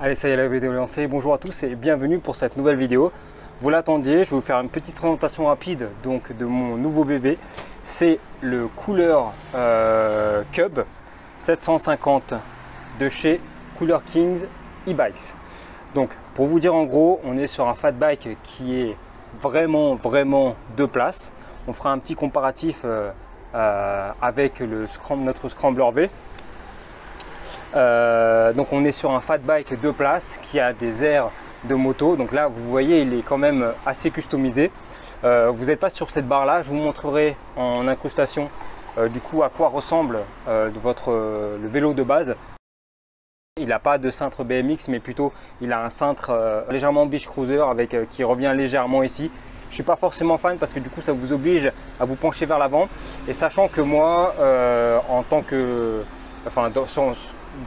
Allez, ça y est, la vidéo est lancée. Bonjour à tous et bienvenue pour cette nouvelle vidéo. Vous l'attendiez, je vais vous faire une petite présentation rapide donc de mon nouveau bébé. C'est le Cooler Cub 750 de chez Cooler Kings e-bikes. Donc pour vous dire en gros, on est sur un fat bike qui est vraiment deux places. On fera un petit comparatif avec notre Scrambler V. Donc on est sur un fat bike 2 places qui a des airs de moto. Donc là vous voyez, il est quand même assez customisé. Vous n'êtes pas sur cette barre là, je vous montrerai en incrustation du coup à quoi ressemble le vélo de base. Il n'a pas de cintre BMX, mais plutôt il a un cintre légèrement beach cruiser qui revient légèrement ici. Je suis pas forcément fan parce que du coup ça vous oblige à vous pencher vers l'avant, et sachant que moi en tant que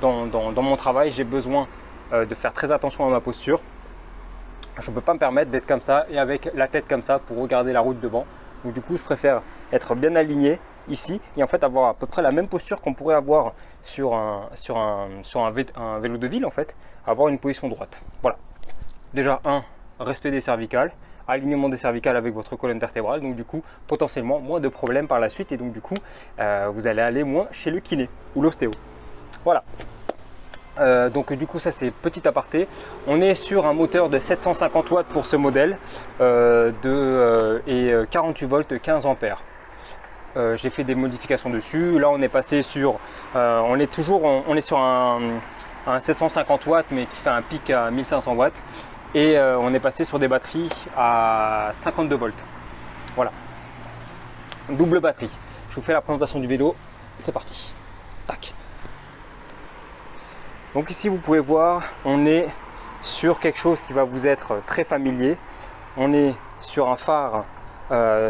dans mon travail, j'ai besoin de faire très attention à ma posture. Je ne peux pas me permettre d'être comme ça et avec la tête comme ça pour regarder la route devant. Donc du coup, je préfère être bien aligné ici et en fait avoir à peu près la même posture qu'on pourrait avoir sur un vélo de ville, en fait, avoir une position droite. Voilà. Déjà, respect des cervicales, alignement des cervicales avec votre colonne vertébrale. Donc du coup, potentiellement moins de problèmes par la suite, et donc du coup, vous allez aller moins chez le kiné ou l'ostéo. Voilà. Donc du coup ça c'est petit aparté. On est sur un moteur de 750 watts pour ce modèle et 48 volts 15 ampères. J'ai fait des modifications dessus. Là on est passé sur on est sur un 750 watts mais qui fait un pic à 1500 watts, et on est passé sur des batteries à 52 volts. Voilà, double batterie. Je vous fais la présentation du vélo, c'est parti. Tac. Donc ici vous pouvez voir, on est sur quelque chose qui va vous être très familier. On est sur un phare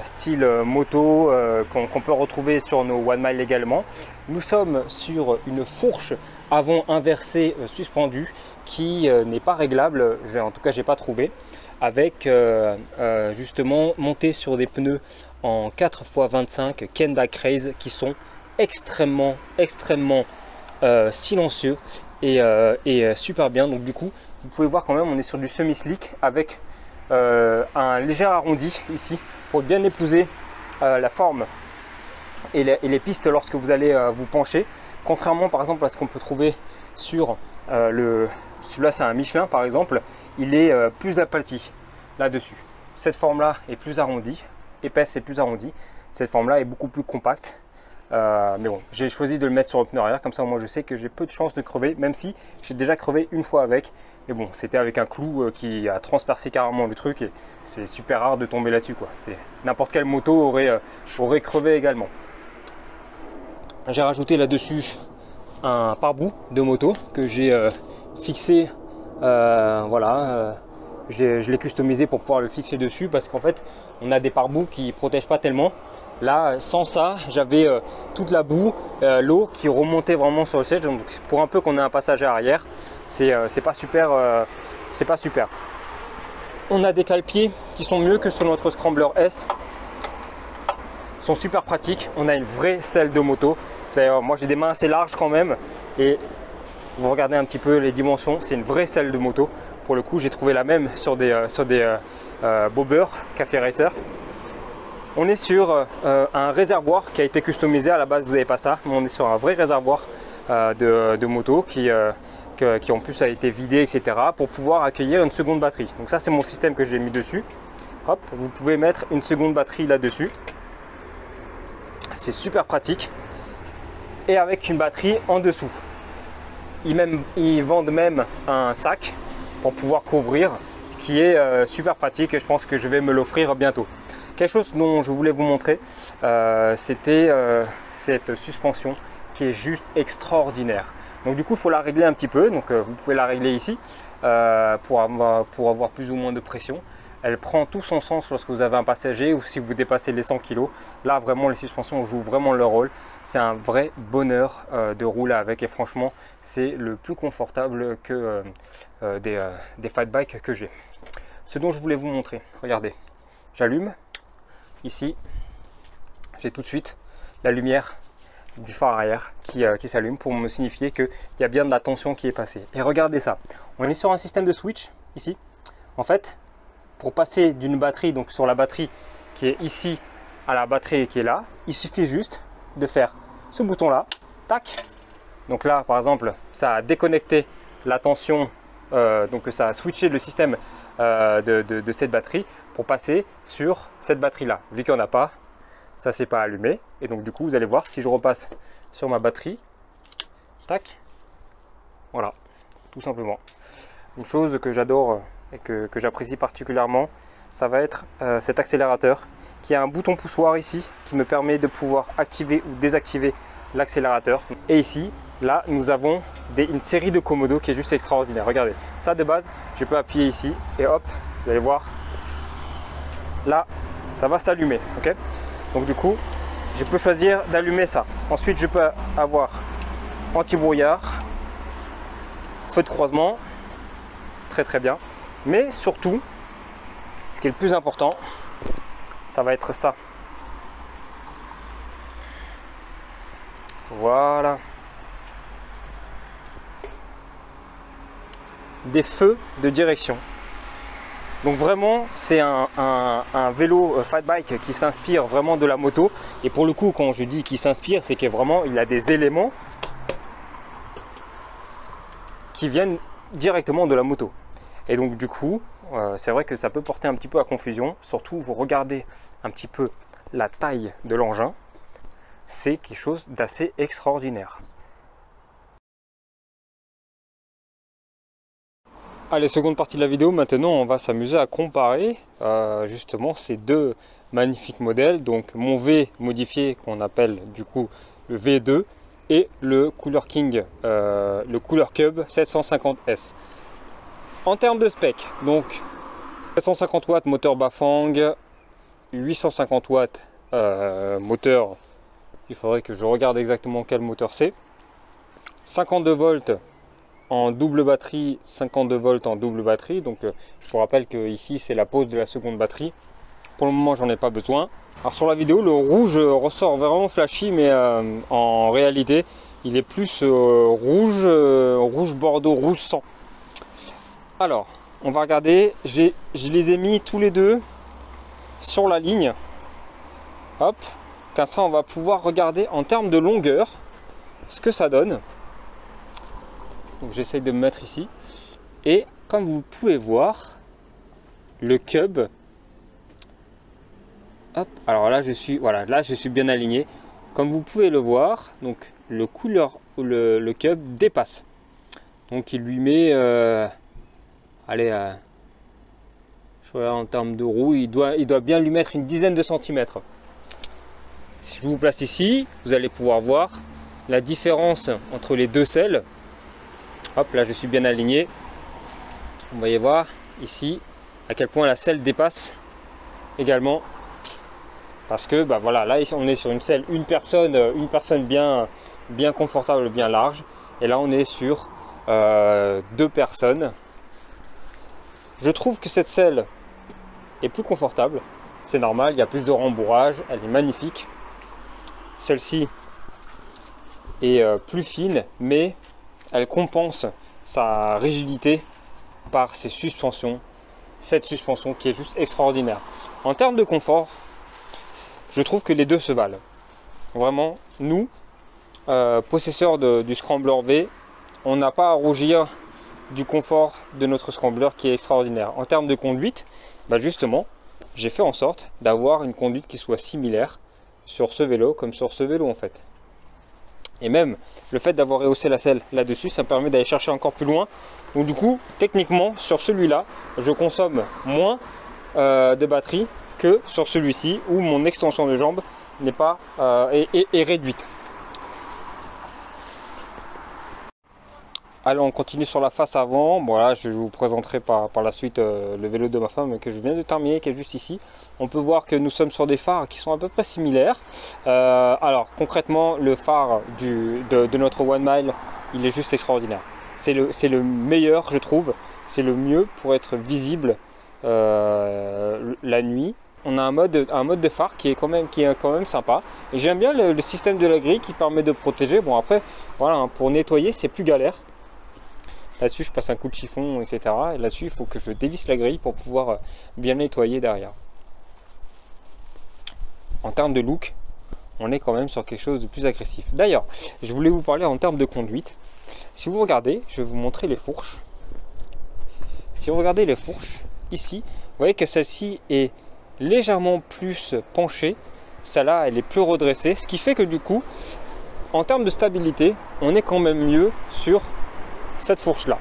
style moto qu'on peut retrouver sur nos One Mile également. Nous sommes sur une fourche avant inversée suspendue qui n'est pas réglable, en tout cas j'ai pas trouvé, avec justement monté sur des pneus en 4x25 Kenda Craze qui sont extrêmement silencieux et super bien. Donc du coup vous pouvez voir quand même, on est sur du semi-slick avec un léger arrondi ici pour bien épouser la forme et les pistes lorsque vous allez vous pencher, contrairement par exemple à ce qu'on peut trouver sur celui-là, c'est un Michelin par exemple, il est plus aplati là-dessus. Cette forme là est plus arrondie, épaisse et plus arrondie. Cette forme là est beaucoup plus compacte. Mais bon, j'ai choisi de le mettre sur le pneu arrière, comme ça moi je sais que j'ai peu de chances de crever, même si j'ai déjà crevé une fois avec. Mais bon, c'était avec un clou qui a transpercé carrément le truc, et c'est super rare de tomber là-dessus, quoi. N'importe quelle moto aurait crevé également. J'ai rajouté là-dessus un pare-boue de moto que j'ai fixé, voilà. Je l'ai customisé pour pouvoir le fixer dessus, parce qu'en fait on a des pare-boues qui ne protègent pas tellement. Là, sans ça, j'avais toute la boue, l'eau qui remontait vraiment sur le siège. Donc pour un peu qu'on ait un passager arrière, c'est pas super. C'est pas super. On a des cale-pieds qui sont mieux que sur notre Scrambler S. Ils sont super pratiques. On a une vraie selle de moto. Moi j'ai des mains assez larges quand même, et vous regardez un petit peu les dimensions. C'est une vraie selle de moto. Pour le coup, j'ai trouvé la même sur des Bobber Café Racer. On est sur un réservoir qui a été customisé. À la base vous n'avez pas ça, mais on est sur un vrai réservoir de moto qui en plus a été vidé, etc., pour pouvoir accueillir une seconde batterie. Donc ça c'est mon système que j'ai mis dessus. Hop, vous pouvez mettre une seconde batterie là-dessus. C'est super pratique. Et avec une batterie en dessous. Ils vendent même un sac pour pouvoir couvrir, qui est super pratique, et je pense que je vais me l'offrir bientôt. Quelque chose dont je voulais vous montrer, c'était cette suspension qui est juste extraordinaire. Donc du coup, il faut la régler un petit peu. Donc vous pouvez la régler ici pour avoir plus ou moins de pression. Elle prend tout son sens lorsque vous avez un passager ou si vous dépassez les 100 kg. Là, vraiment, les suspensions jouent vraiment leur rôle. C'est un vrai bonheur de rouler avec, et franchement, c'est le plus confortable que des fat bikes que j'ai. Ce dont je voulais vous montrer, regardez, j'allume. Ici, j'ai tout de suite la lumière du phare arrière qui s'allume pour me signifier qu'il y a bien de la tension qui est passée. Et regardez ça, on est sur un système de switch ici. En fait, pour passer d'une batterie, donc sur la batterie qui est ici à la batterie qui est là, il suffit juste de faire ce bouton là, tac. Donc là par exemple, ça a déconnecté la tension, donc ça a switché le système de cette batterie pour passer sur cette batterie là. Vu qu'il n'y en a pas, ça s'est pas allumé. Et donc du coup vous allez voir, si je repasse sur ma batterie, tac, voilà, tout simplement. Une chose que j'adore et que j'apprécie particulièrement, ça va être cet accélérateur qui a un bouton poussoir ici qui me permet de pouvoir activer ou désactiver l'accélérateur. Et ici, là, nous avons une série de commodos qui est juste extraordinaire. Regardez, ça de base, je peux appuyer ici et hop, vous allez voir, là, ça va s'allumer. Ok, donc du coup, je peux choisir d'allumer ça. Ensuite, je peux avoir anti-brouillard, feu de croisement, très bien. Mais surtout, ce qui est le plus important, ça va être ça. Voilà. Des feux de direction. Donc vraiment, c'est un vélo fat bike qui s'inspire vraiment de la moto. Et pour le coup, quand je dis qu'il s'inspire, c'est qu'il il a des éléments qui viennent directement de la moto. Et donc du coup, c'est vrai que ça peut porter un petit peu à confusion. Surtout, vous regardez un petit peu la taille de l'engin. C'est quelque chose d'assez extraordinaire. Allez, seconde partie de la vidéo. Maintenant, on va s'amuser à comparer justement ces deux magnifiques modèles. Donc mon V modifié qu'on appelle du coup le V2 et le Cooler King, le Cooler Cub 750S. En termes de spec, donc 750 watts moteur Bafang, 850 watts moteur, il faudrait que je regarde exactement quel moteur c'est, 52 volts en double batterie, 52 volts en double batterie. Donc je vous rappelle que ici c'est la pose de la seconde batterie. Pour le moment j'en ai pas besoin. Alors sur la vidéo le rouge ressort vraiment flashy, mais en réalité il est plus rouge bordeaux, rouge sang. Alors, on va regarder, je les ai mis tous les deux sur la ligne. Hop, comme ça on va pouvoir regarder en termes de longueur ce que ça donne. Donc j'essaye de me mettre ici. Et comme vous pouvez voir, le Cub, hop, alors là je suis, voilà, là je suis bien aligné. Comme vous pouvez le voir, donc le le Cub dépasse. Donc il lui met... allez, en termes de roue, il doit bien lui mettre une dizaine de centimètres. Si je vous place ici, vous allez pouvoir voir la différence entre les deux selles. Hop, là je suis bien aligné. Vous voyez voir ici à quel point la selle dépasse également. Parce que bah voilà, là on est sur une selle, une personne bien confortable, bien large. Et là on est sur deux personnes. Je trouve que cette selle est plus confortable, c'est normal, il y a plus de rembourrage, elle est magnifique. Celle-ci est plus fine, mais elle compense sa rigidité par ses suspensions, cette suspension qui est juste extraordinaire. En termes de confort, je trouve que les deux se valent. Vraiment, nous, possesseurs du Scrambler V, on n'a pas à rougir du confort de notre Scrambler qui est extraordinaire. En termes de conduite, bah justement, j'ai fait en sorte d'avoir une conduite qui soit similaire sur ce vélo comme sur ce vélo en fait. Et même le fait d'avoir rehaussé la selle là-dessus, ça me permet d'aller chercher encore plus loin. Donc du coup, techniquement, sur celui-là, je consomme moins de batterie que sur celui-ci où mon extension de jambe n'est pas est réduite. Allez, on continue sur la face avant. Bon, là, je vous présenterai par la suite le vélo de ma femme que je viens de terminer, qui est juste ici. On peut voir que nous sommes sur des phares qui sont à peu près similaires. Alors, concrètement, le phare de notre One Mile, il est juste extraordinaire. C'est le meilleur, je trouve. C'est le mieux pour être visible la nuit. on a un mode de phare qui est quand même sympa. Et j'aime bien le système de la grille qui permet de protéger. Bon après, voilà, hein, pour nettoyer, c'est plus galère. Là-dessus, je passe un coup de chiffon, etc. Et là-dessus, il faut que je dévisse la grille pour pouvoir bien nettoyer derrière. En termes de look, on est quand même sur quelque chose de plus agressif. D'ailleurs, je voulais vous parler en termes de conduite. Si vous regardez, je vais vous montrer les fourches. Si vous regardez les fourches, ici, vous voyez que celle-ci est légèrement plus penchée. Celle-là, elle est plus redressée. Ce qui fait que du coup, en termes de stabilité, on est quand même mieux sur cette fourche-là.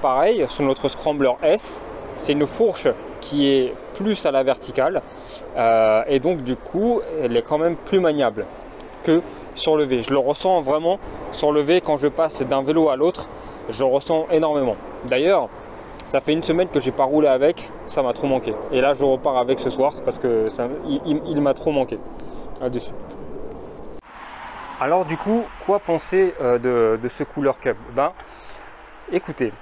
Pareil, sur notre Scrambler S, c'est une fourche qui est plus à la verticale. Et donc, du coup, elle est quand même plus maniable que sur le V. Je le ressens vraiment sur le V quand je passe d'un vélo à l'autre. Je le ressens énormément. D'ailleurs, ça fait une semaine que j'ai pas roulé avec, ça m'a trop manqué. Et là, je repars avec ce soir parce que il m'a trop manqué là-dessus. Alors du coup, quoi penser de ce Cooler Cub? Ben, écoutez,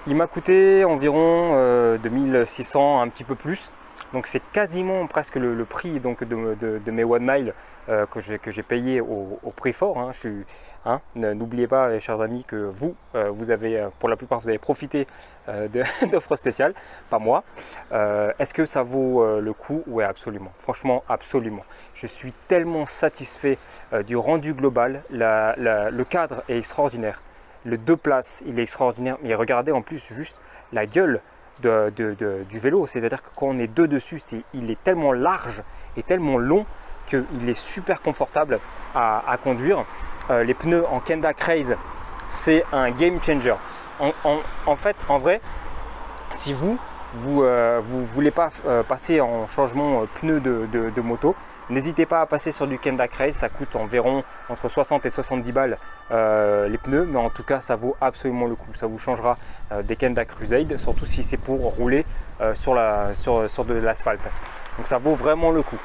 il m'a coûté environ 2600, un petit peu plus. Donc c'est quasiment presque le prix donc, de mes One Mile que j'ai payé au prix fort. Hein. N'oubliez pas, chers amis, que vous avez, pour la plupart, vous avez profité d'offres spéciales, pas moi. Est-ce que ça vaut le coup? Oui, absolument. Franchement, absolument. Je suis tellement satisfait du rendu global. Le cadre est extraordinaire. Le 2 places, il est extraordinaire. Mais regardez en plus juste la gueule du vélo, c'est-à-dire que quand on est deux dessus, il est tellement large et tellement long qu'il est super confortable à conduire. Les pneus en Kenda Craze, c'est un game changer. En fait, en vrai, si vous voulez pas passer en changement pneu de moto, n'hésitez pas à passer sur du Kenda Craze, ça coûte environ entre 60 et 70 balles les pneus, mais en tout cas ça vaut absolument le coup. Ça vous changera des Kenda Crusade, surtout si c'est pour rouler sur de l'asphalte. Donc ça vaut vraiment le coup.